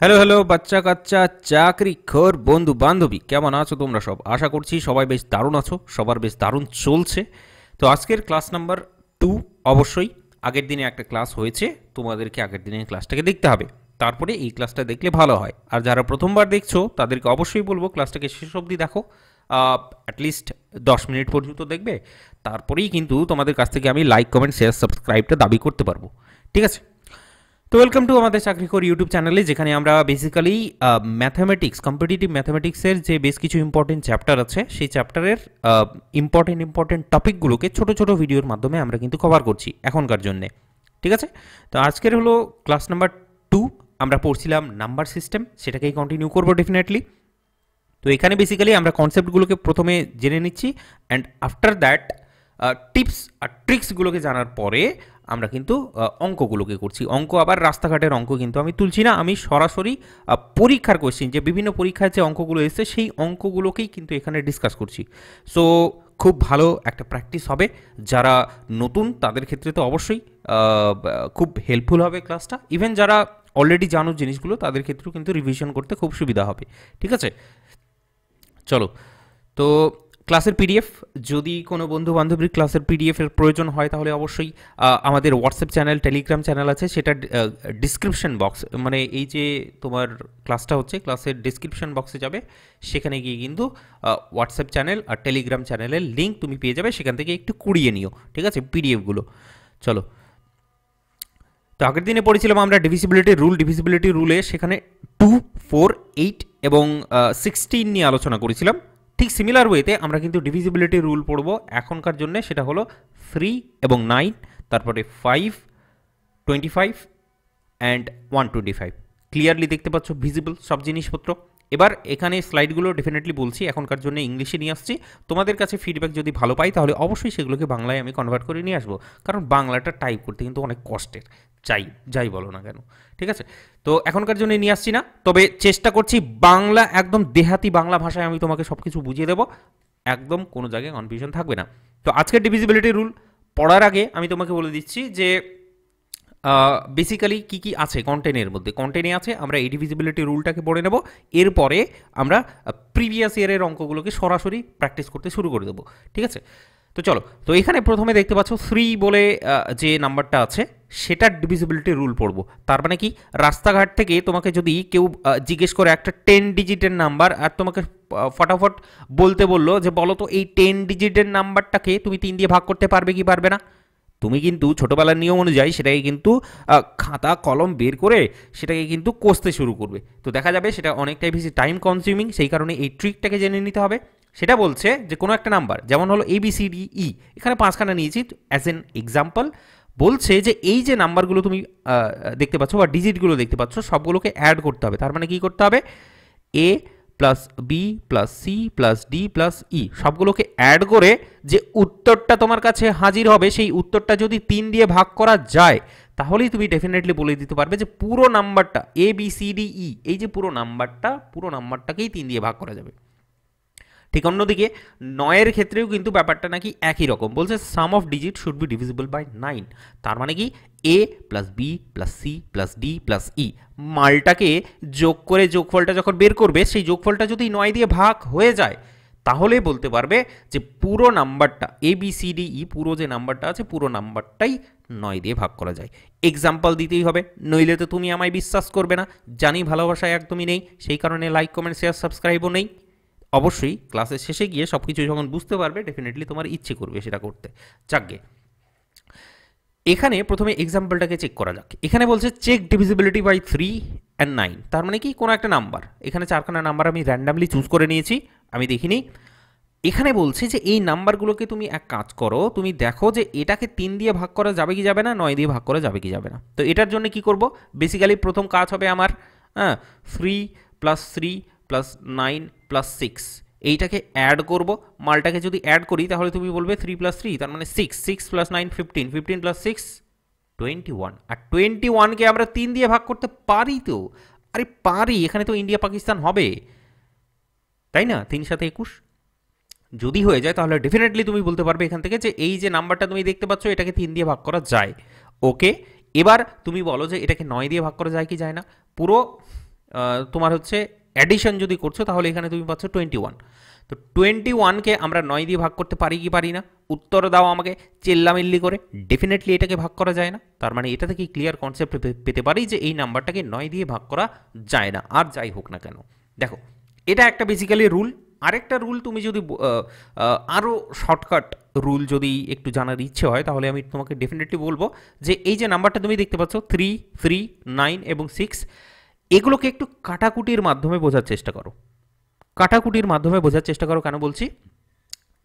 Hello hello বাচ্চা কাচ্চা চাকরি খোর বন্ধু বান্ধবী, কেমন আছো তোমরা সব? আশা করছি সবাই বেশ দারুণ আছো, সবার বেশ দারুণ চলছে। তো আজকের ক্লাস নাম্বার 2। অবশ্যই আগের দিনে একটা ক্লাস হয়েছে, তোমাদেরকে আগের দিনের ক্লাসটাকে দেখতে হবে, তারপরে এই ক্লাসটা দেখলে ভালো হয়। আর যারা প্রথমবার দেখছো তাদেরকে অবশ্যই বলবো ক্লাসটাকে শেষ অবধি দেখো, অ্যাটলিস্ট 10 মিনিট পর্যন্ত দেখবে, তারপরেই কিন্তু তোমাদের কাছ থেকে আমি লাইক কমেন্ট শেয়ার সাবস্ক্রাইবটা দাবি করতে পারবো। ঠিক আছে? তো ওয়েলকাম টু আমাদের চাকরিখোর ইউটিউব চ্যানেলে, যেখানে আমরা বেসিক্যালি ম্যাথামেটিক্স, কম্পিটিটিভ ম্যাথামেটিক্সের যে বেশ কিছু ইম্পর্টেন্ট চ্যাপ্টার আছে, সেই চ্যাপ্টারের ইম্পর্টেন্ট টপিকগুলোকে ছোট ছোট ভিডিওর মাধ্যমে আমরা কিন্তু কভার করছি এখনকার জন্যে। ঠিক আছে? তো আজকের হলো ক্লাস নাম্বার 2। আমরা পড়ছিলাম নাম্বার সিস্টেম, সেটাকেই কন্টিনিউ করবো ডেফিনেটলি। তো এখানে বেসিক্যালি আমরা কনসেপ্টগুলোকে প্রথমে জেনে নিচ্ছি, অ্যান্ড আফটার দ্যাট টিপস আর ট্রিক্সগুলোকে জানার পরে আমরা কিন্তু অঙ্কগুলোকে করছি। অঙ্ক আবার রাস্তাঘাটের অঙ্ক কিন্তু আমি তুলছি না, আমি সরাসরি পরীক্ষার কোয়েশ্চেন, যে বিভিন্ন পরীক্ষায় যে অঙ্কগুলো এসেছে সেই অঙ্কগুলোকেই কিন্তু এখানে ডিসকাস করছি। সো খুব ভালো একটা প্র্যাকটিস হবে। যারা নতুন তাদের ক্ষেত্রে তো অবশ্যই খুব হেল্পফুল হবে ক্লাসটা। ইভেন যারা অলরেডি জানো জিনিসগুলো তাদের ক্ষেত্রেও কিন্তু রিভিশন করতে খুব সুবিধা হবে। ঠিক আছে? চলো। তো ক্লাসের পিডিএফ, যদি কোনো বন্ধু বান্ধবীর ক্লাসের পিডিএফের প্রয়োজন হয় তাহলে অবশ্যই আমাদের হোয়াটসঅ্যাপ চ্যানেল, টেলিগ্রাম চ্যানেল আছে, সেটা ডিসক্রিপশন বক্স, মানে এই যে তোমার ক্লাসটা হচ্ছে ক্লাসের ডিসক্রিপশন বক্সে যাবে, সেখানে গিয়ে কিন্তু হোয়াটসঅ্যাপ চ্যানেল আর টেলিগ্রাম চ্যানেলের লিঙ্ক তুমি পেয়ে যাবে, সেখান থেকে একটু কুড়িয়ে নিও। ঠিক আছে? পিডিএফগুলো। চলো। তো আগের দিনে পড়েছিলাম আমরা ডিভিসিবিলিটি রুলে, সেখানে 2, 4, 8 এবং 16 নিয়ে আলোচনা করেছিলাম। ঠিক সিমিলার ওয়েতে আমরা কিন্তু ডিভিজিবিলিটি রুল পড়বো এখনকার জন্য, সেটা হলো 3 এবং 9, তারপরে 5, 25 অ্যান্ড 125। ক্লিয়ারলি দেখতে পাচ্ছ ভিজিবল সব জিনিসপত্র। এবার এখানে স্লাইডগুলো ডেফিনেটলি বলছি এখনকার জন্য ইংলিশে নিয়ে আসছি। তোমাদের কাছে ফিডব্যাক যদি ভালো পাই তাহলে অবশ্যই সেগুলোকে বাংলায় আমি কনভার্ট করে নিয়ে আসবো, কারণ বাংলাটা টাইপ করতে কিন্তু অনেক কষ্টের, যাই বলো না কেন। ঠিক আছে? তো এখনকার জন্য নিয়ে আসছি না, তবে চেষ্টা করছি বাংলা, একদম দেহাতি বাংলা ভাষায় আমি তোমাকে সব কিছু বুঝিয়ে দেবো, একদম কোনো জায়গায় কনফিউশন থাকবে না। তো আজকের ডিভিজিবিলিটি রুল পড়ার আগে আমি তোমাকে বলে দিচ্ছি যে বেসিক্যালি কী কী আছে কন্টেন্টের মধ্যে। কন্টেন্টে আছে, আমরা এই ডিভিজিবিলিটি রুলটাকে পড়ে নেব, এরপরে আমরা প্রিভিয়াস ইয়ারের অঙ্কগুলোকে সরাসরি প্র্যাকটিস করতে শুরু করে দেবো। ঠিক আছে? তো চলো। তো এখানে প্রথমে দেখতে পাচ্ছ 3 বলে যে নাম্বারটা আছে সেটার ডিভিজিবিলিটি রুল পড়বো। তার মানে কি, রাস্তাঘাট থেকে তোমাকে যদি কেউ জিজ্ঞেস করে একটা 10 ডিজিটের নাম্বার, আর তোমাকে ফটাফট বলতে বললো যে বলো তো এই 10 ডিজিটের নাম্বারটাকে তুমি 3 দিয়ে ভাগ করতে পারবে কি পারবে না, তুমি কিন্তু ছোটোবেলার নিয়ম অনুযায়ী সেটাকে কিন্তু খাতা কলম বের করে সেটাকে কিন্তু কষতে শুরু করবে। তো দেখা যাবে সেটা অনেকটাই বেশি টাইম কনজিউমিং, সেই কারণে এই ট্রিকটাকে জেনে নিতে হবে। সেটা বলছে যে কোনো একটা নাম্বার, যেমন হলো ABCDE, এখানে 5খানা নিয়েছি অ্যাজ এন এক্সাম্পল। বলছে যে এই যে নাম্বারগুলো তুমি দেখতে পাচ্ছ বা ডিজিটগুলো দেখতে পাচ্ছ, সবগুলোকে অ্যাড করতে হবে। তার মানে কি করতে হবে, A plus B plus C plus D plus E, সবগুলোকে অ্যাড করে যে উত্তরটা তোমার কাছে হাজির হবে, সেই উত্তরটা যদি 3 দিয়ে ভাগ করা যায় তাহলেই তুমি ডেফিনেটলি বলে দিতে পারবে যে পুরো নাম্বারটা ABCDE, এই যে পুরো নাম্বারটাকেই 3 দিয়ে ভাগ করা যাবে। ঠিক অন্যদিকে 9-এর ক্ষেত্রেও কিন্তু ব্যাপারটা নাকি একই রকম, বলছে sum of digit should be divisible by 9। তার মানে কি, A plus B plus C plus D plus E, মালটাকে যোগ করে যোগফলটা যখন বের করবে, সেই যোগফলটা যদি 9 দিয়ে ভাগ হয়ে যায় তাহলে বলতে পারবে যে পুরো নাম্বারটা ABCDE, পুরো যে নাম্বারটা আছে পুরো নাম্বারটাই 9 দিয়ে ভাগ করা যায়। এক্সাম্পল দিতেই হবে, নইলে তো তুমি আমায় বিশ্বাস করবে না। জানি ভালোবাসায় একদমই নেই, সেই কারণে লাইক কমেন্ট শেয়ার সাবস্ক্রাইবও নেই। অবশ্যই ক্লাসের শেষে গিয়ে সব কিছু যখন বুঝতে পারবে ডেফিনেটলি তোমার ইচ্ছে করবে সেটা করতে। যাকগে, এখানে প্রথমে এক্সাম্পলটাকে চেক করা যাক। এখানে বলছে চেক ডিভিজিবিলিটি বাই 3 অ্যান্ড 9। তার মানে কি, কোনো একটা নাম্বার, এখানে 4খানা নাম্বার আমি র্যান্ডামলি চুজ করে নিয়েছি, আমি দেখিনি। এখানে বলছে যে এই নাম্বারগুলোকে তুমি এক কাজ করো, তুমি দেখো যে এটাকে 3 দিয়ে ভাগ করা যাবে কি যাবে না, 9 দিয়ে ভাগ করা যাবে কি যাবে না। তো এটার জন্য কি করব, বেসিক্যালি প্রথম কাজ হবে আমার 3 প্লাস 3 প্লাস 9 প্লাস 6, এইটাকে অ্যাড করব। মালটাকে যদি অ্যাড করি তাহলে তুমি বলবে 3 প্লাস 3 তার মানে 6, 6 প্লাস 9 15, 15 প্লাস 6 21, আর 21কে আমরা 3 দিয়ে ভাগ করতে পারি তো? আরে পারি, এখানে তো ইন্ডিয়া পাকিস্তান হবে, তাই না? 3 সাথে 21 যদি হয়ে যায় তাহলে ডেফিনেটলি তুমি বলতে পারবে এখান থেকে যে এই যে নাম্বারটা তুমি দেখতে পাচ্ছ এটাকে 3 দিয়ে ভাগ করা যায়। ওকে, এবার তুমি বলো যে এটাকে 9 দিয়ে ভাগ করা যায় কি যায় না। পুরো তোমার হচ্ছে অ্যাডিশন যদি করছো তাহলে এখানে তুমি পাচ্ছ 21। তো 21কে আমরা 9 দিয়ে ভাগ করতে পারি কি পারি না? উত্তর দাও আমাকে চেল্লামিল্লি করে। ডেফিনেটলি এটাকে ভাগ করা যায় না। তার মানে এটা থেকে ক্লিয়ার কনসেপ্ট পেতে পারি যে এই নাম্বারটাকে 9 দিয়ে ভাগ করা যায় না, আর যাই হোক না কেন। দেখো এটা একটা বেসিক্যালি রুল। আরেকটা রুল তুমি যদি আরও শর্টকাট রুল যদি একটু জানার ইচ্ছে হয় তাহলে আমি তোমাকে ডেফিনেটলি বলবো যে এই যে নাম্বারটা তুমি দেখতে পাচ্ছ 3, 3, 9 এবং 6, এগুলোকে একটু কাটাকুটির মাধ্যমে বোঝার চেষ্টা করো। কাটাকুটির মাধ্যমে বোঝার চেষ্টা করো। কেন বলছি?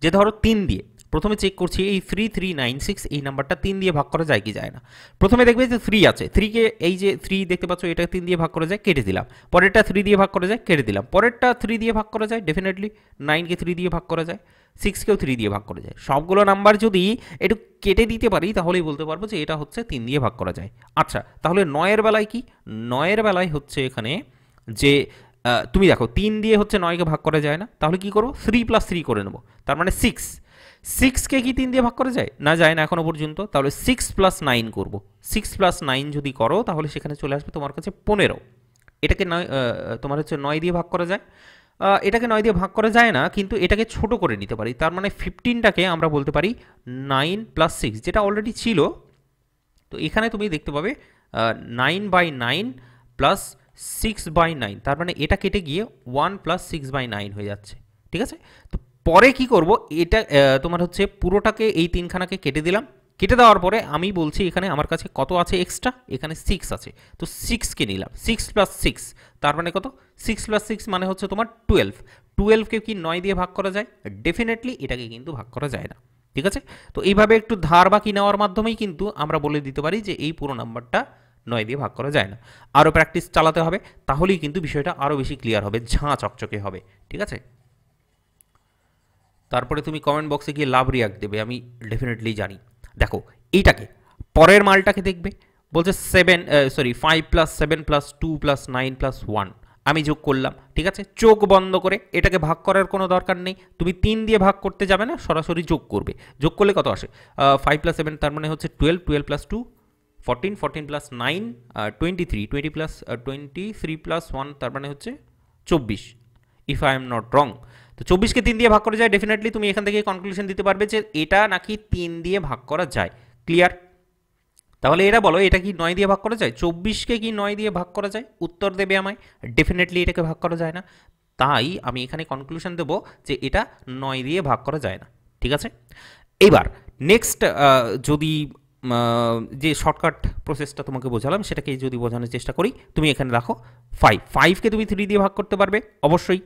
যে ধরো 3 দিয়ে প্রথমে চেক করছি এই 3396 এই নাম্বারটা 3 দিয়ে ভাগ করা যায় কি যায় না। প্রথমে দেখবে যে 3 আছে, 3কে এই যে 3 দেখতে পাচ্ছ এটা 3 দিয়ে ভাগ করা যায়, কেটে দিলাম। পরেরটা 3 দিয়ে ভাগ করা যায়, কেটে দিলাম। পরেরটা 3 দিয়ে ভাগ করা যায়, ডেফিনেটলি 9কে 3 দিয়ে ভাগ করা যায়, 6কেও 3 দিয়ে ভাগ করা যায়। সবগুলো নাম্বার যদি একটু কেটে দিতে পারি তাহলেই বলতে পারবো যে এটা হচ্ছে 3 দিয়ে ভাগ করা যায়। আচ্ছা, তাহলে 9 এর বেলায় কি? 9 এর বেলায় হচ্ছে এখানে যে তুমি দেখো 3 দিয়ে হচ্ছে 9কে ভাগ করা যায় না, তাহলে কি করবো? 3 + 3 করে নেবো, তার মানে 6। 6কে কি 3 দিয়ে ভাগ করা যায়? না, যায় না এখনো পর্যন্ত। তাহলে 6 + 9 করবো। 6 + 9 যদি করো তাহলে সেখানে চলে আসবে তোমার কাছে 15। এটাকে তোমার হচ্ছে 9 দিয়ে ভাগ করা যায়। এটাকে 9 দিয়ে ভাগ করা যায় না, কিন্তু এটাকে ছোট করে নিতে পারি। তার মানে 15টাকে আমরা বলতে পারি 9 + 6, যেটা অলরেডি ছিল। তো এখানে তুমি দেখতে পাবে 9/9 + 6/9, তার মানে এটা কেটে গিয়ে 1 + 6/9 হয়ে যাচ্ছে। ঠিক আছে? তো পরে কি করব? এটা তোমার হচ্ছে পুরোটাকে এই তিনখানাকে কেটে দিলাম। কেটে দেওয়ার পরে আমি বলছি এখানে আমার কাছে কত আছে এক্সট্রা? এখানে 6 আছে। তো 6কে নিলাম, 6 + 6, তার মানে কত? 6 + 6 মানে হচ্ছে তোমার 12। 12কে কি 9 দিয়ে ভাগ করা যায়? ডেফিনেটলি এটাকে কিন্তু ভাগ করা যায় না। ঠিক আছে? তো এইভাবে একটু ধার বাকি নেওয়ার মাধ্যমেই কিন্তু আমরা বলে দিতে পারি যে এই পুরো নাম্বারটা 9 দিয়ে ভাগ করা যায় না। আরও প্র্যাকটিস চালাতে হবে, তাহলেই কিন্তু বিষয়টা আরও বেশি ক্লিয়ার হবে, ঝাঁ চকচকে হবে। ঠিক আছে? তারপরে তুমি কমেন্ট বক্সে গিয়ে লাভ রিয়াক্ট দেবে, আমি ডেফিনেটলি জানি। দেখো এইটাকে, পরের মালটাকে দেখবে, বলছে 5 + 7 + 2 + 9 + 1, আমি যোগ করলাম। ঠিক আছে? চোখ বন্ধ করে, এটাকে ভাগ করার কোনো দরকার নেই। তুমি 3 দিয়ে ভাগ করতে যাবে না, সরাসরি যোগ করবে। যোগ করলে কত আসে? 5 + 7 তার মানে হচ্ছে 12, 12 + 2 14, 14 + 9 23, 20 + 23 + 1 তার মানে হচ্ছে 24, if I am not wrong. তো 24কে 3 দিয়ে ভাগ করা যায়, ডেফিনেটলি তুমি এখান থেকে কনক্লুশন দিতে পারবে যে এটা নাকি 3 দিয়ে ভাগ করা যায়। ক্লিয়ার? তাহলে এরা বলো এটা কি 9 দিয়ে ভাগ করা যায়? 24কে কি 9 দিয়ে ভাগ করা যায়? উত্তর দেবে আমায়। ডেফিনেটলি এটাকে ভাগ করা যায় না। তাই আমি এখানে কনক্লুশন দেব যে এটা 9 দিয়ে ভাগ করা যায় না। ঠিক আছে? এবার নেক্সট যদি যে শর্টকাট প্রসেসটা তোমাকে বোঝালাম সেটাকে যদি বোঝানোর চেষ্টা করি, তুমি এখানে দেখো 5কে তুমি 3 দিয়ে ভাগ করতে পারবে অবশ্যই।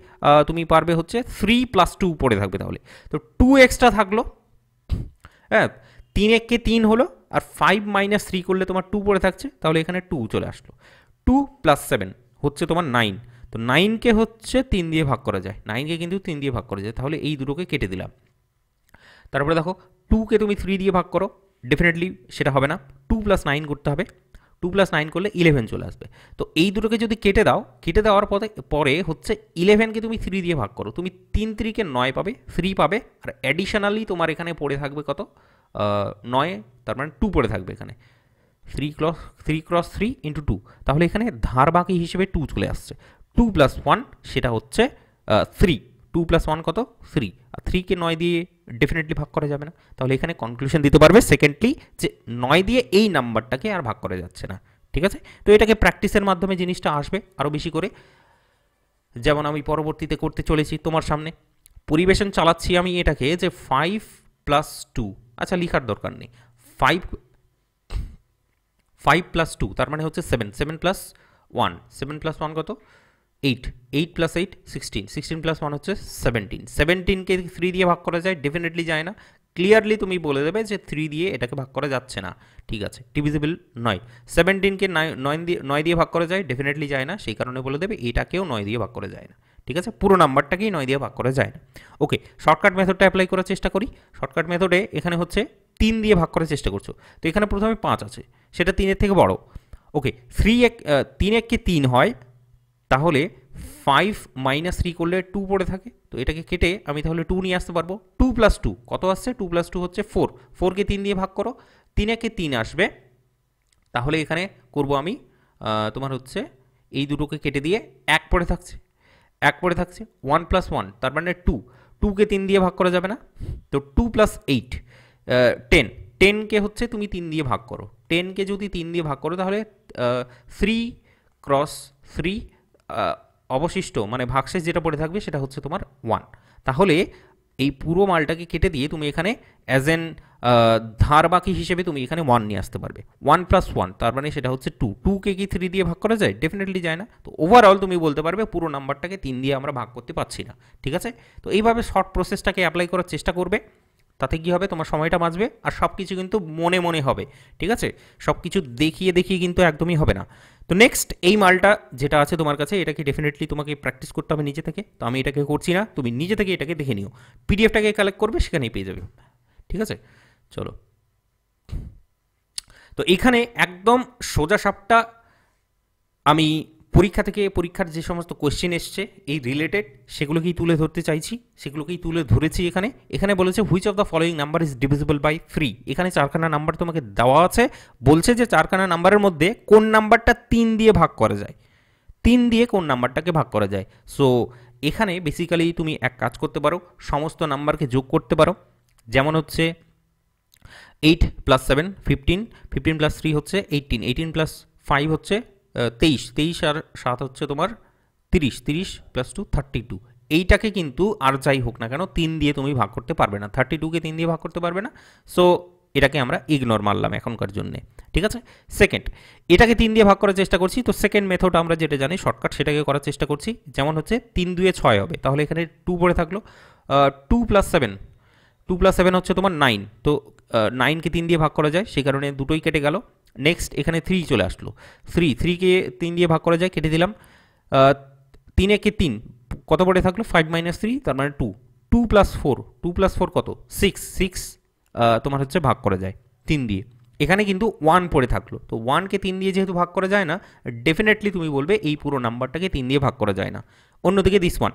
তুমি পারবে হচ্ছে 3 + 2 পড়ে থাকবে, তাহলে তো 2 এক্সট্রা থাকলো। হ্যাঁ, 3 1কে 3 হলো, আর 5 - 3 করলে তোমার 2 পড়ে থাকছে, তাহলে এখানে 2 চলে আসলো। 2 + 7 হচ্ছে তোমার 9। তো 9কে হচ্ছে 3 দিয়ে ভাগ করা যায়, 9কে কিন্তু 3 দিয়ে ভাগ করা যায়, তাহলে এই দুটোকে কেটে দিলাম। তারপরে দেখো 2কে তুমি 3 দিয়ে ভাগ করো, ডেফিনেটলি সেটা হবে না, 2 + 9 করতে হবে। 2 + 9 করলে 11 চলে আসবে। তো এই দুটোকে যদি কেটে দাও, কেটে দেওয়ার পরে হচ্ছে 11কে তুমি 3 দিয়ে ভাগ করো, তুমি 3 3কে 9 পাবে, 3 পাবে, আর অ্যাডিশনালি তোমার এখানে পড়ে থাকবে কত? 9, তার মানে 2 পড়ে থাকবে এখানে। 3 × 3 × 2, তাহলে এখানে ধার বাকি হিসেবে 2 চলে আসছে। 2 + 1 সেটা হচ্ছে 3। 2 + 1 কত? 3। আর 3কে 9 দিয়ে ডেফিনেটলি ভাগ করা যাবে না, তাহলে এখানে কনক্লুশন দিতে পারবে সেকেন্ডলি যে 9 দিয়ে এই নাম্বারটাকে আর ভাগ করা যাচ্ছে না। ঠিক আছে? তো এটাকে প্র্যাকটিসের মাধ্যমে জিনিসটা আসবে আরও বেশি করে, যেমন আমি পরবর্তীতে করতে চলেছি তোমার সামনে। পরিবেশন চালাচ্ছি আমি এটাকে যে 5 + 2, আচ্ছা লিখার দরকার নেই, 5 + 2 তার মানে হচ্ছে 7, 7 + 1, 7 + 1 কত? 8, 8 + 8 16, 16 + 1 হচ্ছে 17, 17কে 3 দিয়ে ভাগ করা যায়, ডেফিনেটলি যায় না। ক্লিয়ারলি তুমি বলে দেবে যে 3 দিয়ে এটাকে ভাগ করা যাচ্ছে না। ঠিক আছে, ডিভিজিবল নয়। 17কে 9 দিয়ে ভাগ করা যায়, ডেফিনেটলি যায় না, সেই কারণে বলে দেবে এটাকেও 9 দিয়ে ভাগ করা যায় না। ঠিক আছে, পুরো নাম্বারটাকেই 9 দিয়ে ভাগ করা যায় না। ওকে, শর্টকাট মেথডটা অ্যাপ্লাই করার চেষ্টা করি। শর্টকাট মেথডে এখানে হচ্ছে 3 দিয়ে ভাগ করার চেষ্টা করছো, তো এখানে প্রথমে 5 আছে, সেটা 3-এর থেকে বড়। ওকে, 3 1কে 3 হয়, তাহলে 5 - 3 করলে 2 পড়ে থাকে, তো এটাকে কেটে আমি তাহলে 2 নিয়ে আসতে পারবো। 2 + 2 কত আসছে? 2 + 2 হচ্ছে 4। 4কে 3 দিয়ে ভাগ করো, 3 1কে 3 আসবে, তাহলে এখানে করব আমি তোমার হচ্ছে এই দুটোকে কেটে দিয়ে 1 পড়ে থাকছে, 1 পড়ে থাকছে। 1 প্লাস 1 তার মানে 2, 2কে 3 দিয়ে ভাগ করা যাবে না, তো 2 প্লাস 8 10, 10কে হচ্ছে তুমি 3 দিয়ে ভাগ করো, 10কে যদি 3 দিয়ে ভাগ করো তাহলে 3 ক্রস 3 অবশিষ্ট মানে ভাগশেষ যেটা পড়ে থাকবে সেটা হচ্ছে তোমার 1। তাহলে এই পুরো মালটাকে কেটে দিয়ে তুমি এখানে অ্যাজ এন ধার বাকি হিসেবে তুমি এখানে 1 নিয়ে আসতে পারবে। 1 প্লাস 1 তার মানে সেটা হচ্ছে 2, 2কে কি 3 দিয়ে ভাগ করা যায়? ডেফিনেটলি যায় না। তো ওভারঅল তুমি বলতে পারবে পুরো নাম্বারটাকে 3 দিয়ে আমরা ভাগ করতে পারছি না। ঠিক আছে, তো এইভাবে শর্ট প্রসেসটাকে অ্যাপ্লাই করার চেষ্টা করবে, তাতে কি হবে তোমার সময়টা বাঁচবে আর সব কিছু কিন্তু মনে মনে হবে। ঠিক আছে, সব কিছু দেখিয়ে দেখিয়ে কিন্তু একদমই হবে না। তো নেক্সট এই মালটা যেটা আছে তোমার কাছে, এটাকে ডেফিনেটলি তোমাকে প্র্যাকটিস করতে হবে নিজে থেকে। তো আমি এটাকে করছি না, তুমি নিজে থেকে এটাকে দেখে নিও, পিডিএফটাকে কালেক্ট করবে সেখানেই পেয়ে যাবে। ঠিক আছে, চলো। তো এখানে একদম সোজা সাপটা আমি পরীক্ষা থেকে, পরীক্ষার যে সমস্ত কোয়েশ্চেন এসছে এই রিলেটেড সেগুলোকেই তুলে ধরতে চাইছি, সেগুলোকেই তুলে ধরেছি। এখানে এখানে বলেছে which of the following number is divisible by 3। এখানে 4খানা নাম্বার তোমাকে দেওয়া আছে, বলছে যে 4খানা নাম্বারের মধ্যে কোন নাম্বারটা 3 দিয়ে ভাগ করা যায়, 3 দিয়ে কোন নাম্বারটাকে ভাগ করা যায়। সো এখানে বেসিক্যালি তুমি এক কাজ করতে পারো, সমস্ত নাম্বারকে যোগ করতে পারো। যেমন হচ্ছে 8 প্লাস 7 15, 15 প্লাস 3 হচ্ছে 18, 18 প্লাস 5 হচ্ছে 23, 23 আর 7 হচ্ছে তোমার 30, 30 প্লাস 2 32। এইটাকে কিন্তু আর যাই হোক না কেন 3 দিয়ে তুমি ভাগ করতে পারবে না, 32কে 3 দিয়ে ভাগ করতে পারবে না। সো এটাকে আমরা ইগনোর মারলাম এখনকার জন্যে। ঠিক আছে, সেকেন্ড এটাকে 3 দিয়ে ভাগ করার চেষ্টা করছি। তো সেকেন্ড মেথড আমরা যেটা জানি শর্টকাট, সেটাকে করার চেষ্টা করছি। যেমন হচ্ছে 3 2 6 হবে, তাহলে এখানে 2 পড়ে থাকলো। 2 প্লাস 7, 2 প্লাস 7 হচ্ছে তোমার 9, তো 9কে 3 দিয়ে ভাগ করা যায়, সেই কারণে দুটোই কেটে গেল। নেক্সট এখানে 3 চলে আসলো, 3কে 3 দিয়ে ভাগ করা যায়, কেটে দিলাম। 3 একে 3 কত পড়ে থাকলো? 5 মাইনাস 3 তার মানে 2, 2 প্লাস 4, 2 প্লাস 4 কত? 6, 6 তোমার হচ্ছে ভাগ করা যায় 3 দিয়ে। এখানে কিন্তু 1 পড়ে থাকলো, তো 1কে 3 দিয়ে যেহেতু ভাগ করা যায় না, ডেফিনেটলি তুমি বলবে এই পুরো নাম্বারটাকে 3 দিয়ে ভাগ করা যায় না। অন্যদিকে দিস 1,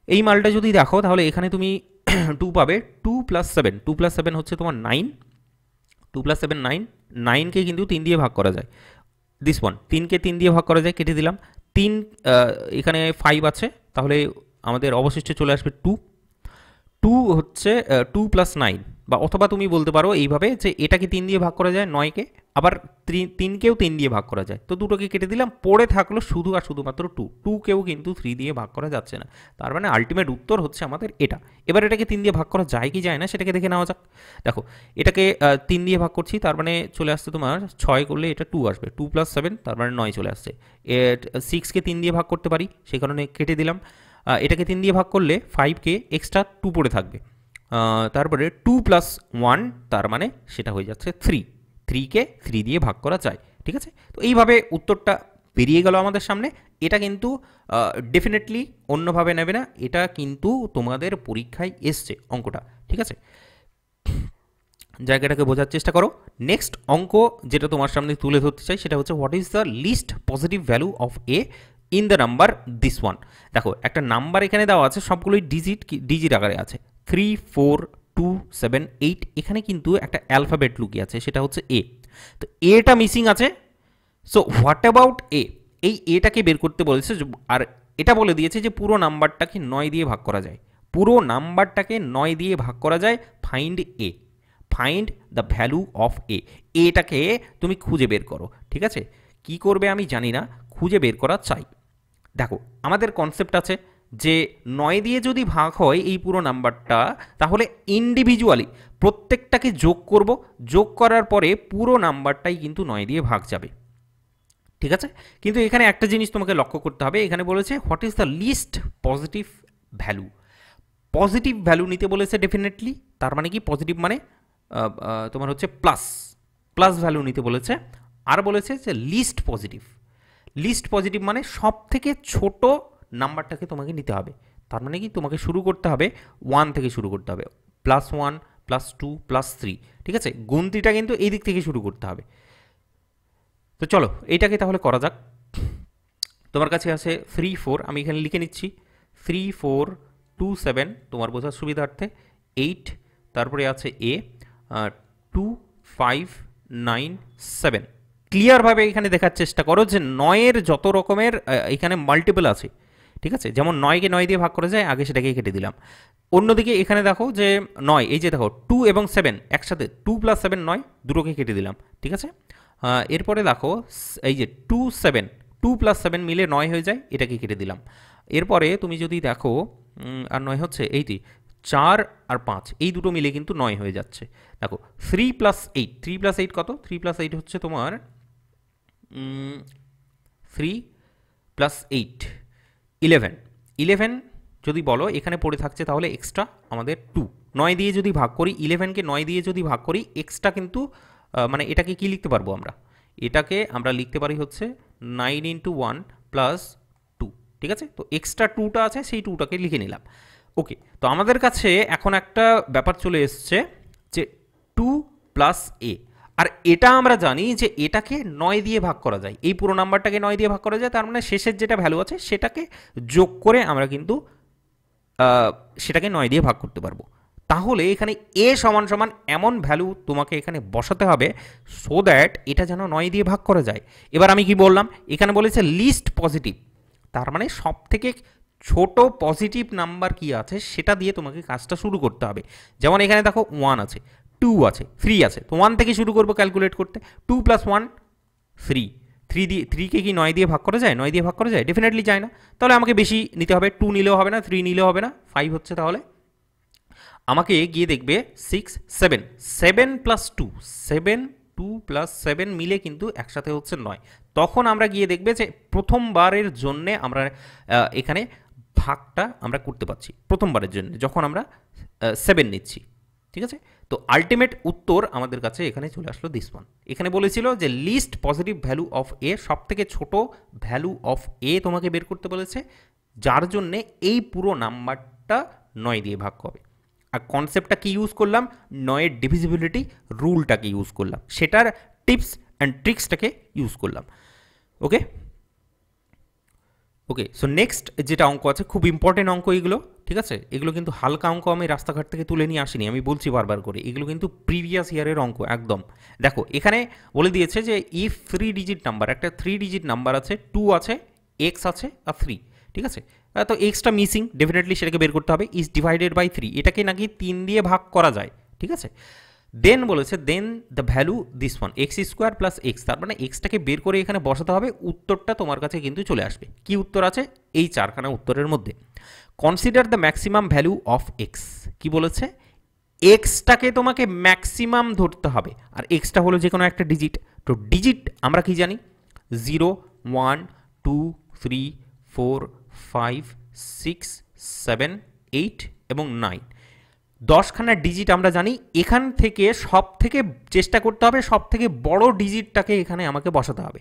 এই মালটা যদি দেখো তাহলে এখানে তুমি 2 পাবে। 2 প্লাস 7, 2 প্লাস 7 হচ্ছে তোমার 9, 2 প্লাস 7 9, 9কে কিন্তু 3 দিয়ে ভাগ করা যায়। দিস 1, 3কে 3 দিয়ে ভাগ করা যায়, কেটে দিলাম। 3 এখানে 5 আছে, তাহলে আমাদের অবশিষ্টে চলে আসবে 2, 2 হচ্ছে 2 প্লাস 9, বা অথবা তুমি বলতে পারো এইভাবে যে এটাকে 3 দিয়ে ভাগ করা যায় 9কে, আবার 3কেও 3 দিয়ে ভাগ করা যায়। তো দুটোকে কেটে দিলাম, পড়ে থাকলো শুধু আর শুধুমাত্র 2, 2কেও কিন্তু 3 দিয়ে ভাগ করা যাচ্ছে না। তার মানে আলটিমেট উত্তর হচ্ছে আমাদের এটা। এবার এটাকে 3 দিয়ে ভাগ করা যায় কি যায় না সেটাকে দেখে নেওয়া যাক। দেখো এটাকে 3 দিয়ে ভাগ করছি, তার মানে চলে আসছে তোমার 6 করলে এটা 2 আসবে, 2 প্লাস 7 তার মানে 9 চলে আসছে। 6কে 3 দিয়ে ভাগ করতে পারি, সেই কারণে কেটে দিলাম। এটাকে 3 দিয়ে ভাগ করলে 5কে এক্সট্রা 2 পড়ে থাকবে, তারপরে 2 প্লাস 1 তার মানে সেটা হয়ে যাচ্ছে 3, 3কে 3 দিয়ে ভাগ করা যায়। ঠিক আছে, তো এইভাবে উত্তরটা বেরিয়ে গেল আমাদের সামনে। এটা কিন্তু ডেফিনেটলি অন্যভাবে নেবে না, এটা কিন্তু তোমাদের পরীক্ষায় এসছে অঙ্কটা। ঠিক আছে, জায়গাটাকে বোঝার চেষ্টা করো। নেক্সট অঙ্ক যেটা তোমার সামনে তুলে ধরতে চাই সেটা হচ্ছে what is the least positive value of A in the number this one. দেখো একটা নাম্বার এখানে দেওয়া আছে, সবগুলোই ডিজিট আকারে আছে, 3 4 2 7 8। এখানে কিন্তু একটা অ্যালফাবেট লুকিয়ে আছে, সেটা হচ্ছে এ। তো এটা মিসিং আছে। So what about a? এই এটাকে বের করতে বলেছে, আর এটা বলে দিয়েছে যে পুরো নাম্বারটাকে 9 দিয়ে ভাগ করা যায়, পুরো নাম্বারটাকে 9 দিয়ে ভাগ করা যায়। Find A, find the value of A. এটাকে তুমি খুঁজে বের করো। ঠিক আছে, কি করবে আমি জানি না, খুঁজে বের করা চাই। দেখো আমাদের কনসেপ্ট আছে যে 9 দিয়ে যদি ভাগ হয় এই পুরো নাম্বারটা, তাহলে ইন্ডিভিজুয়ালি প্রত্যেকটাকে যোগ করব, যোগ করার পরে পুরো নাম্বারটাই কিন্তু 9 দিয়ে ভাগ যাবে। ঠিক আছে, কিন্তু এখানে একটা জিনিস তোমাকে লক্ষ্য করতে হবে, এখানে বলেছে what is the least positive value. Positive value নিতে বলেছে ডেফিনেটলি, তার মানে কি পজিটিভ মানে তোমার হচ্ছে প্লাস, প্লাস ভ্যালু নিতে বলেছে। আর বলেছে যে লিস্ট পজিটিভ, লিস্ট পজিটিভ মানে সব থেকে ছোট নাম্বারটাকে তোমাকে নিতে হবে। তার মানে কি তোমাকে শুরু করতে হবে 1 থেকে শুরু করতে হবে, +1 +2 +3। ঠিক আছে, গুনতিটা কিন্তু এই দিক থেকে শুরু করতে হবে। তো চলো এইটাকে তাহলে করা যাক। তোমার কাছে আছে 3 4, আমি এখানে লিখে নিচ্ছি 3 4 2 7, তোমার বোঝার সুবিধার্থে 8, তারপরে আছে এ 2 5 9 7। ক্লিয়ারভাবে এখানে দেখার চেষ্টা করো যে 9-এর যত রকমের এখানে মাল্টিপল আছে, ঠিক আছে, যেমন 9কে 9 দিয়ে ভাগ করা যায়, আগে সেটাকেই কেটে দিলাম। অন্যদিকে এখানে দেখো যে 9, এই যে দেখো 2 এবং 7 একসাথে, 2 + 7 9, দুটোকে কেটে দিলাম, ঠিক আছে। এরপরে দেখো এই যে 2 7, 2 + 7 মিলে 9 হয়ে যায়, এটাকে কেটে দিলাম। এরপরে তুমি যদি দেখো আর 9 হচ্ছে এইটি 4 আর 5, এই দুটো মিলে কিন্তু 9 হয়ে যাচ্ছে। দেখো 3 + 8, 3 + 8 কত? 3 + 8 হচ্ছে তোমার 3 + 8 11, 11 যদি বলো এখানে পড়ে থাকছে, তাহলে এক্সট্রা আমাদের 2, 9 দিয়ে যদি ভাগ করি, 11কে 9 দিয়ে যদি ভাগ করি, এক্সট্রা কিন্তু মানে এটাকে কি লিখতে পারবো আমরা? এটাকে আমরা লিখতে পারি হচ্ছে 9 × 1 + 2, ঠিক আছে। তো এক্সট্রা 2টা আছে, সেই 2টাকে লিখে নিলাম। ওকে, তো আমাদের কাছে এখন একটা ব্যাপার চলে এসছে যে 2 + a, আর এটা আমরা জানি যে এটাকে 9 দিয়ে ভাগ করা যায়, এই পুরো নাম্বারটাকে 9 দিয়ে ভাগ করা যায়, তার মানে শেষের যেটা ভ্যালু আছে সেটাকে যোগ করে আমরা কিন্তু সেটাকে 9 দিয়ে ভাগ করতে পারবো। তাহলে এখানে a = এমন ভ্যালু তোমাকে এখানে বসাতে হবে সো দ্যাট এটা যেন 9 দিয়ে ভাগ করা যায়। এবার আমি কি বললাম, এখানে বলেছে লিস্ট পজিটিভ, তার মানে সব থেকে ছোট পজিটিভ নাম্বার কি আছে সেটা দিয়ে তোমাকে কাজটা শুরু করতে হবে। যেমন এখানে দেখো 1 আছে, 2 আছে, 3 আছে, তো 1 থেকে শুরু করবো ক্যালকুলেট করতে। 2 + 1 3, 3কে কি 9 দিয়ে ভাগ করা যায়? 9 দিয়ে ভাগ করা যায়? ডেফিনেটলি যায় না। তাহলে আমাকে বেশি নিতে হবে, 2 নিলেও হবে না, 3 নিলেও হবে না, 5 হচ্ছে। তাহলে আমাকে গিয়ে দেখবে 6 7, 7 + 2, 7, 2 + 7 মিলে কিন্তু একসাথে হচ্ছে 9। তখন আমরা গিয়ে দেখবে যে প্রথমবারের জন্য আমরা এখানে ভাগটা আমরা করতে পারছি, প্রথমবারের জন্য যখন আমরা 7 নিচ্ছি, ঠিক আছে। তো আলটিমেট উত্তর আমাদের কাছে এখানে চলে আসলো দিস ওয়ান। এখানে বলেছিল যে লিস্ট পজিটিভ ভ্যালু অফ এ, সব থেকে ছোট ভ্যালু অফ এ তোমাকে বের করতে বলেছে, যার জন্যে এই পুরো নাম্বারটা 9 দিয়ে ভাগ হবে। আর কনসেপ্টটা কি ইউজ করলাম? 9-এর ডিভিজিবিলিটি রুলটাকে ইউজ করলাম, সেটার টিপস অ্যান্ড ট্রিক্সটাকে ইউজ করলাম। ওকে ওকে, সো নেক্সট যেটা অঙ্ক আছে, খুব ইম্পর্টেন্ট অঙ্ক এগুলো, ঠিক আছে। এগুলো কিন্তু হালকা অঙ্ক আমি রাস্তাঘাট থেকে তুলে নিয়ে আসিনি, আমি বলছি বারবার করে, এগুলো কিন্তু প্রিভিয়াস ইয়ারের অঙ্ক একদম। দেখো এখানে বলে দিয়েছে যে ইফ 3 ডিজিট নাম্বার, একটা 3 ডিজিট নাম্বার আছে, 2 আছে, এক্স আছে আর 3, ঠিক আছে। তো এক্সটা মিসিং, ডেফিনেটলি সেটাকে বের করতে হবে। ইজ ডিভাইডেড বাই 3, এটাকে নাকি 3 দিয়ে ভাগ করা যায়, ঠিক আছে। দেন বলেছে then the value this one, x² + x, তার মানে এক্সটাকে বের করে এখানে বসাতে হবে, উত্তরটা তোমার কাছে কিন্তু চলে আসবে। কি উত্তর আছে? এই 4খানা উত্তরের মধ্যে consider the maximum value of x. কি বলেছে? এক্সটাকে তোমাকে ম্যাক্সিমাম ধরতে হবে, আর এক্সটা হলো যে কোনো একটা ডিজিট। তো ডিজিট আমরা কি জানি? 0 1 2 3 4 5 6 7 8 এবং 9, 10খানা ডিজিট আমরা জানি। এখান থেকে সব থেকে চেষ্টা করতে হবে সব থেকে বড় ডিজিটটাকে এখানে আমাকে বসাতে হবে,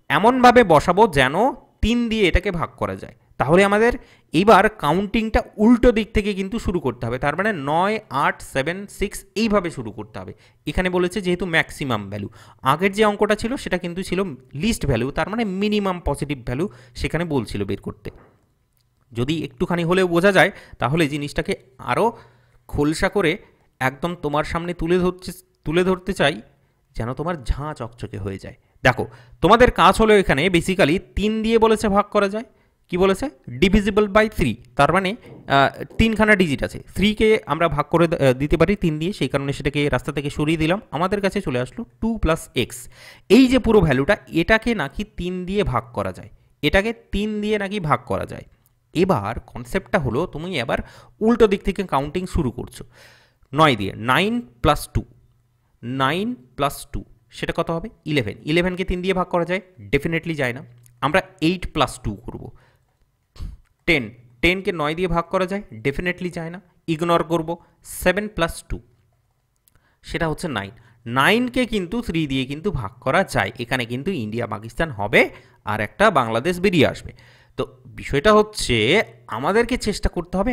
এমনভাবে বসাবো যেন 3 দিয়ে এটাকে ভাগ করা যায়। তাহলে আমাদের এইবার কাউন্টিংটা উল্টো দিক থেকে কিন্তু শুরু করতে হবে, তার মানে 9 8 7 6 এইভাবে শুরু করতে হবে। এখানে বলেছে যেহেতু ম্যাক্সিমাম ভ্যালু, আগের যে অঙ্কটা ছিল সেটা কিন্তু ছিল লিস্ট ভ্যালু, তার মানে মিনিমাম পজিটিভ ভ্যালু সেখানে বলছিল বের করতে। যদি একটুখানি হলেও বোঝা যায় তাহলে জিনিসটাকে আরও খোলসা করে একদম তোমার সামনে তুলে ধরতে চাই, যেন তোমার ঝাঁ চকচকে হয়ে যায়। দেখো তোমাদের কাজ হলো এখানে বেসিক্যালি 3 দিয়ে বলেছে ভাগ করা যায়, কি বলেছে? ডিভিজিবল বাই 3, তার মানে 3খানা ডিজিট আছে, 3কে আমরা ভাগ করে দিতে পারি 3 দিয়ে, সেই কারণে সেটাকে রাস্তা থেকে সরিয়ে দিলাম। আমাদের কাছে চলে আসলো 2 + x, এই যে পুরো ভ্যালুটা, এটাকে নাকি 3 দিয়ে ভাগ করা যায়, এটাকে 3 দিয়ে নাকি ভাগ করা যায়। এবার কনসেপ্টটা হলো তুমি এবার উল্টো দিক থেকে কাউন্টিং শুরু করছো 9 দিয়ে। 9 + 2, 9 + 2 সেটা কত হবে? 11, 11কে 3 দিয়ে ভাগ করা যায়? ডেফিনেটলি যায় না। আমরা 8 + 2 করব। 10, 10কে 9 দিয়ে ভাগ করা যায়? ডেফিনেটলি যায় না, ইগনোর করব। 7 + 2 সেটা হচ্ছে 9, 9কে কিন্তু 3 দিয়ে কিন্তু ভাগ করা যায়, এখানে কিন্তু ইন্ডিয়া পাকিস্তান হবে আর একটা বাংলাদেশ বেরিয়ে আসবে। তো বিষয়টা হচ্ছে আমাদেরকে চেষ্টা করতে হবে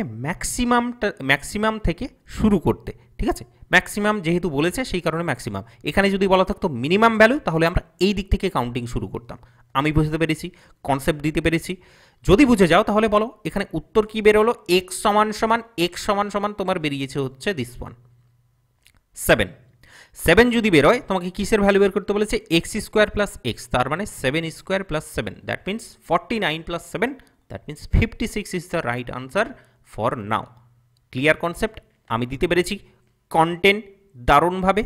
ম্যাক্সিমাম থেকে শুরু করতে, ঠিক আছে। ম্যাক্সিমাম যেহেতু বলেছে সেই কারণে ম্যাক্সিমাম, এখানে যদি বলা থাকতো মিনিমাম ভ্যালু তাহলে আমরা এই দিক থেকে কাউন্টিং শুরু করতাম। আমি বুঝতে পেরেছি, কনসেপ্ট দিতে পেরেছি। যদি বুঝে যাও তাহলে বলো এখানে উত্তর কি বেরোলো? x = তোমার বেরিয়েছে হচ্ছে দিস ওয়ান 7। 7 যদি বেরোয় তোমাকে কিসের ভ্যালু বের করতে বলেছে এক্স স্কোয়ার প্লাস এক্স, তার মানে 7 square plus 7, that means 49 plus 7, that means 56 is the right answer for now. Clear concept? আমি দিতে পেরেছি কন্টেন্ট দারুণভাবে।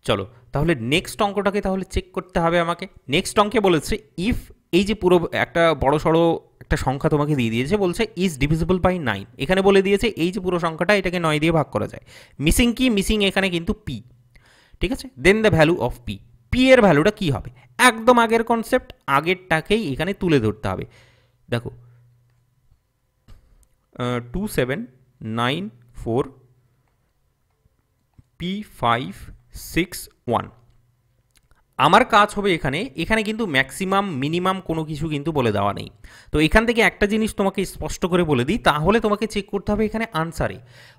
চলো তাহলে নেক্সট অঙ্কটাকে তাহলে চেক করতে হবে আমাকে। নেক্সট অঙ্কে বলেছে ইফ, এই যে পুরো একটা বড় সড়ো একটা সংখ্যা তোমাকে দিয়ে দিয়েছে, বলছে ইজ ডিভিজিবল বাই 9। এখানে বলে দিয়েছে এই যে পুরো সংখ্যাটা এটাকে 9 দিয়ে ভাগ করা যায়। মিসিং কি? মিসিং এখানে কিন্তু পি, ঠিক আছে। Then the value of P, P এর ভ্যালুটা কি হবে? একদম আগের কনসেপ্ট, আগেরটাকেই এখানে তুলে ধরতে হবে। দেখো 2794 P561, আমার কাজ হবে এখানে, এখানে কিন্তু ম্যাক্সিমাম মিনিমাম কোনো কিছু কিন্তু বলে দেওয়া নেই। তো এখান থেকে একটা জিনিস তোমাকে স্পষ্ট করে বলে দিই, তাহলে তোমাকে চেক করতে হবে এখানে আনসারে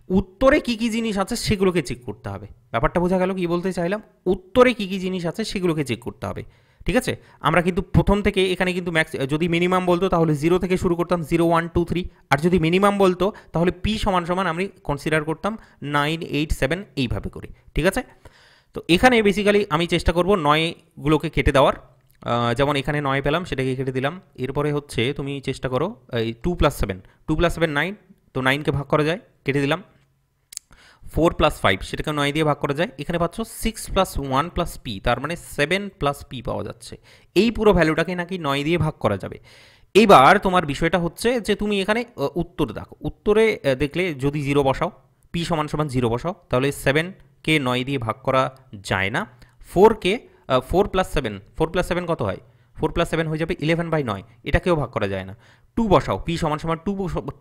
উত্তরে কি কি জিনিস আছে সেগুলোকে চেক করতে হবে। ব্যাপারটা বোঝা গেল কি বলতে চাইলাম? উত্তরে কি কি জিনিস আছে সেগুলোকে চেক করতে হবে, ঠিক আছে। আমরা কিন্তু প্রথম থেকে এখানে কিন্তু যদি মিনিমাম বলতো তাহলে 0 থেকে শুরু করতাম, 0 1 2 3, আর যদি মিনিমাম বলতো তাহলে পি সমান সমান আমি কনসিডার করতাম 9 8 7 এইভাবে করে, ঠিক আছে। তো এখানে বেসিক্যালি আমি চেষ্টা করব 9গুলোকে কেটে দেওয়ার, যেমন এখানে 9 পেলাম সেটাকে কেটে দিলাম। এরপরে হচ্ছে তুমি চেষ্টা করো এই 2 + 7, 2 + 7 9, তো 9কে ভাগ করা যায়, কেটে দিলাম। 4 + 5 সেটাকে 9 দিয়ে ভাগ করা যায়, এখানে পাচ্ছ 6 + 1 + p, তার মানে 7 + p পাওয়া যাচ্ছে। এই পুরো ভ্যালুটাকে নাকি 9 দিয়ে ভাগ করা যাবে। এইবার তোমার বিষয়টা হচ্ছে যে তুমি এখানে উত্তর দেখো, উত্তরে দেখলে যদি 0 বসাও, p সমান সমান 0 বসাও, তাহলে 7কে 9 দিয়ে ভাগ করা যায় না। 4কে 4 + 7, 4 + 7 কত হয়? 4 + 7 হয়ে যাবে 11/9, এটাকেও ভাগ করা যায় না। 2 বসাও, p সমান সমান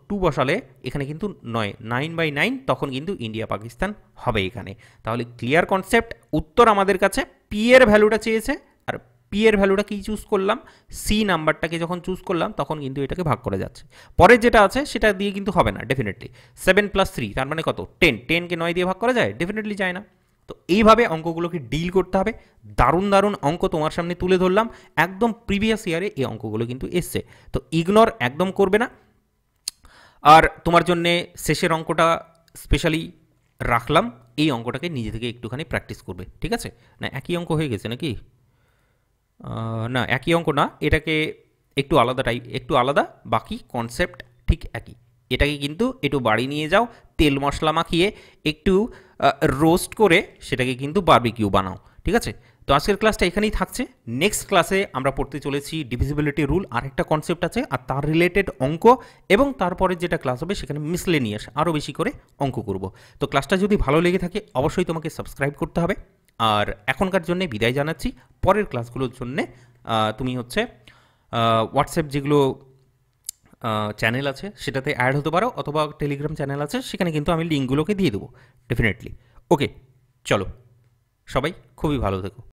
2 বসালে এখানে কিন্তু 9/9, তখন কিন্তু ইন্ডিয়া পাকিস্তান হবে এখানে। তাহলে ক্লিয়ার কনসেপ্ট, উত্তর আমাদের কাছে p এর ভ্যালুটা চেয়েছে, আর p এর ভ্যালুটা কি চুজ করলাম? সি নাম্বারটাকে যখন চুজ করলাম তখন কিন্তু এটাকে ভাগ করা যাচ্ছে। পরে যেটা আছে সেটা দিয়ে কিন্তু হবে না ডেফিনেটলি। 7 + 3 তার মানে কত? 10, 10কে 9 দিয়ে ভাগ করা যায়? ডেফিনেটলি যায় না। তো এইভাবে অঙ্কগুলোকে ডিল করতে হবে। দারুণ দারুণ অঙ্ক তোমার সামনে তুলে ধরলাম, একদম প্রিভিয়াস ইয়ারে এই অঙ্কগুলো কিন্তু এসছে, তো ইগনোর একদম করবে না। আর তোমার জন্যে শেষের অঙ্কটা স্পেশালি রাখলাম, এই অঙ্কটাকে নিজে থেকে একটুখানি প্র্যাকটিস করবে, ঠিক আছে। না একই অঙ্ক হয়ে গেছে নাকি? না একই অঙ্ক না, এটাকে একটু আলাদা একটু আলাদা, বাকি কনসেপ্ট ঠিক একই। এটাকে কিন্তু একটু বাড়ি নিয়ে যাও, তেল মশলা মাখিয়ে একটু রোস্ট করে সেটাকে কিন্তু বারবিকিউ বানাও, ঠিক আছে। তো আজকের ক্লাসটা এখানেই থাকছে। নেক্সট ক্লাসে আমরা পড়তে চলেছি ডিভিজিবিলিটি রুল, আরেকটা কনসেপ্ট আছে আর তার রিলেটেড অঙ্ক, এবং তারপরে যেটা ক্লাস হবে সেখানে মিসলেনিয়াস আরও বেশি করে অঙ্ক করব। তো ক্লাসটা যদি ভালো লেগে থাকে অবশ্যই তোমাকে সাবস্ক্রাইব করতে হবে। আর এখনকার জন্য বিদায় জানাচ্ছি, পরের ক্লাসগুলোর জন্যে তুমি হচ্ছে হোয়াটসঅ্যাপ যেগুলো চ্যানেল আছে সেটাতে অ্যাড হতে পারো, অথবা টেলিগ্রাম চ্যানেল আছে সেখানে কিন্তু আমি লিঙ্কগুলোকে দিয়ে দেবো ডেফিনেটলি। ওকে, চলো সবাই খুবই ভালো থেকো।